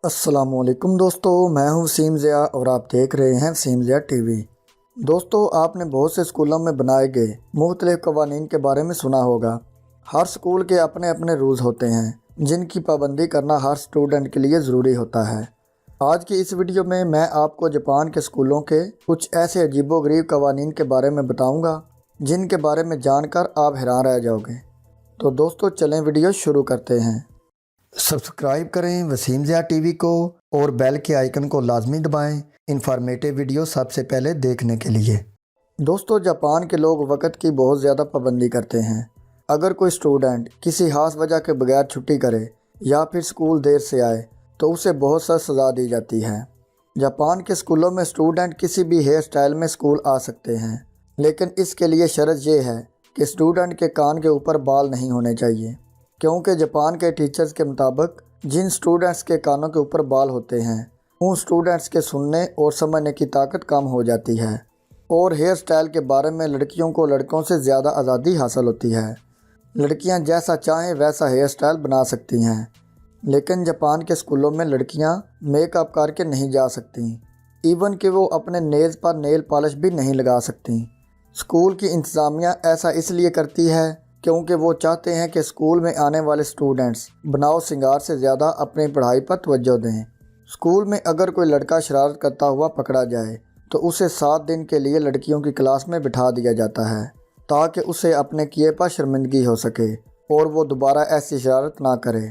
السلام علیکم دوستو، میں ہوں وسیم ضیاء اور آپ دیکھ رہے ہیں وسیم ضیاء ٹی وی۔ دوستو، آپ نے بہت سے اسکولوں میں بنائے گئے مختلف قوانین کے بارے میں سنا ہوگا۔ ہر اسکول کے اپنے اپنے رولز ہوتے ہیں جن کی پابندی کرنا ہر اسٹوڈنٹ کے لیے ضروری ہوتا ہے۔ آج کی اس ویڈیو میں آپ کو جاپان کے اسکولوں کے کچھ ایسے عجیب و غریب قوانین کے بارے میں بتاؤں گا جن کے بارے میں جان کر آپ حیران رہ جاؤ گے۔ تو دوستو چلیں ویڈیو شروع کرتے ہیں۔ سبسکرائب کریں وسیم ضیاء ٹی وی کو اور بیل کے آئیکن کو لازمی دبائیں انفارمیٹیو ویڈیو سب سے پہلے دیکھنے کے لیے۔ دوستو، جاپان کے لوگ وقت کی بہت زیادہ پابندی کرتے ہیں۔ اگر کوئی اسٹوڈنٹ کسی خاص وجہ کے بغیر چھٹی کرے یا پھر اسکول دیر سے آئے تو اسے بہت سا سزا دی جاتی ہے۔ جاپان کے اسکولوں میں اسٹوڈنٹ کسی بھی ہیئر سٹائل میں اسکول آ سکتے ہیں، لیکن اس کے لیے شرط یہ ہے کہ اسٹوڈنٹ کے کان کے اوپر بال نہیں ہونے چاہیے، کیونکہ جاپان کے ٹیچرز کے مطابق جن سٹوڈنٹس کے کانوں کے اوپر بال ہوتے ہیں ان سٹوڈنٹس کے سننے اور سمجھنے کی طاقت کم ہو جاتی ہے، اور ہیئر سٹائل کے بارے میں لڑکیوں کو لڑکوں سے زیادہ آزادی حاصل ہوتی ہے۔ لڑکیاں جیسا چاہیں ویسا ہیئر سٹائل بنا سکتی ہیں، لیکن جاپان کے اسکولوں میں لڑکیاں میک اپ کر کے نہیں جا سکتیں، ایون کہ وہ اپنے نیلز پر نیل پالش بھی نہیں لگا سکتیں۔ اسکول کی انتظامیہ ایسا اس لیے کرتی ہے کیونکہ وہ چاہتے ہیں کہ اسکول میں آنے والے اسٹوڈنٹس بناؤ سنگار سے زیادہ اپنی پڑھائی پر توجہ دیں۔ اسکول میں اگر کوئی لڑکا شرارت کرتا ہوا پکڑا جائے تو اسے 7 دن کے لیے لڑکیوں کی کلاس میں بٹھا دیا جاتا ہے تاکہ اسے اپنے کیے پر شرمندگی ہو سکے اور وہ دوبارہ ایسی شرارت نہ کرے۔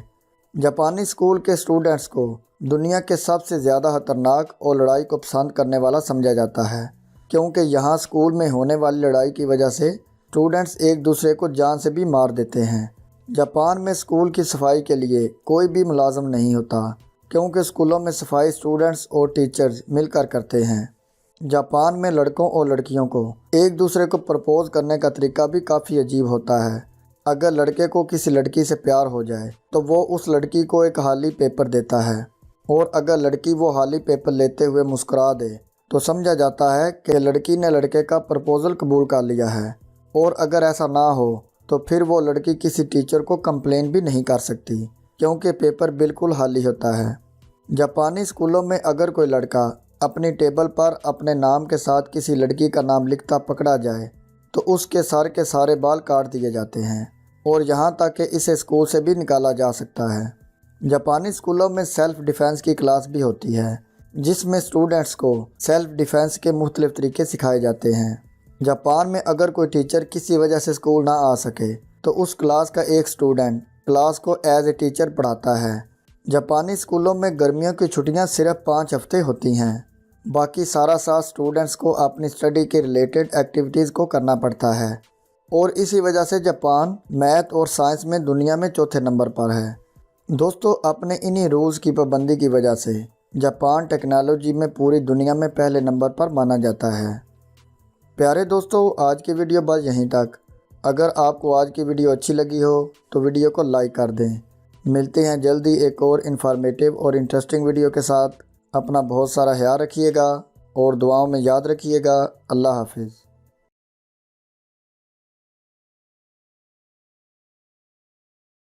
جاپانی اسکول کے اسٹوڈنٹس کو دنیا کے سب سے زیادہ خطرناک اور لڑائی کو پسند کرنے والا سمجھا جاتا ہے، کیونکہ یہاں اسکول میں ہونے والی لڑائی کی وجہ سے اسٹوڈنٹس ایک دوسرے کو جان سے بھی مار دیتے ہیں۔ جاپان میں اسکول کی صفائی کے لیے کوئی بھی ملازم نہیں ہوتا، کیونکہ اسکولوں میں صفائی اسٹوڈنٹس اور ٹیچرز مل کر کرتے ہیں۔ جاپان میں لڑکوں اور لڑکیوں کو ایک دوسرے کو پرپوز کرنے کا طریقہ بھی کافی عجیب ہوتا ہے۔ اگر لڑکے کو کسی لڑکی سے پیار ہو جائے تو وہ اس لڑکی کو ایک حالی پیپر دیتا ہے، اور اگر لڑکی وہ حالی پیپر لیتے ہوئے مسکرا دے تو سمجھا جاتا ہے کہ لڑکی نے لڑکے کا پرپوزل قبول کر لیا ہے، اور اگر ایسا نہ ہو تو پھر وہ لڑکی کسی ٹیچر کو کمپلین بھی نہیں کر سکتی، کیونکہ پیپر بالکل خالی ہوتا ہے۔ جاپانی اسکولوں میں اگر کوئی لڑکا اپنی ٹیبل پر اپنے نام کے ساتھ کسی لڑکی کا نام لکھتا پکڑا جائے تو اس کے سر کے سارے بال کاٹ دیے جاتے ہیں، اور یہاں تک کہ اسے اسکول سے بھی نکالا جا سکتا ہے۔ جاپانی اسکولوں میں سیلف ڈیفینس کی کلاس بھی ہوتی ہے، جس میں اسٹوڈنٹس کو سیلف ڈیفینس کے مختلف طریقے سکھائے جاتے ہیں۔ جاپان میں اگر کوئی ٹیچر کسی وجہ سے اسکول نہ آ سکے تو اس کلاس کا ایک اسٹوڈنٹ کلاس کو ایز اے ٹیچر پڑھاتا ہے۔ جاپانی اسکولوں میں گرمیوں کی چھٹیاں صرف 5 ہفتے ہوتی ہیں، باقی سارا سال اسٹوڈنٹس کو اپنی اسٹڈی کے ریلیٹڈ ایکٹیویٹیز کو کرنا پڑتا ہے، اور اسی وجہ سے جاپان میتھ اور سائنس میں دنیا میں 4تھے نمبر پر ہے۔ دوستو، اپنے انہی رولز کی پابندی کی وجہ سے جاپان ٹیکنالوجی میں پوری دنیا میں پہلے نمبر پر مانا جاتا ہے۔ پیارے دوستو، آج کی ویڈیو بس یہیں تک۔ اگر آپ کو آج کی ویڈیو اچھی لگی ہو تو ویڈیو کو لائک کر دیں۔ ملتے ہیں جلدی ایک اور انفارمیٹیو اور انٹرسٹنگ ویڈیو کے ساتھ۔ اپنا بہت سارا خیال رکھیے گا اور دعاؤں میں یاد رکھیے گا۔ اللہ حافظ۔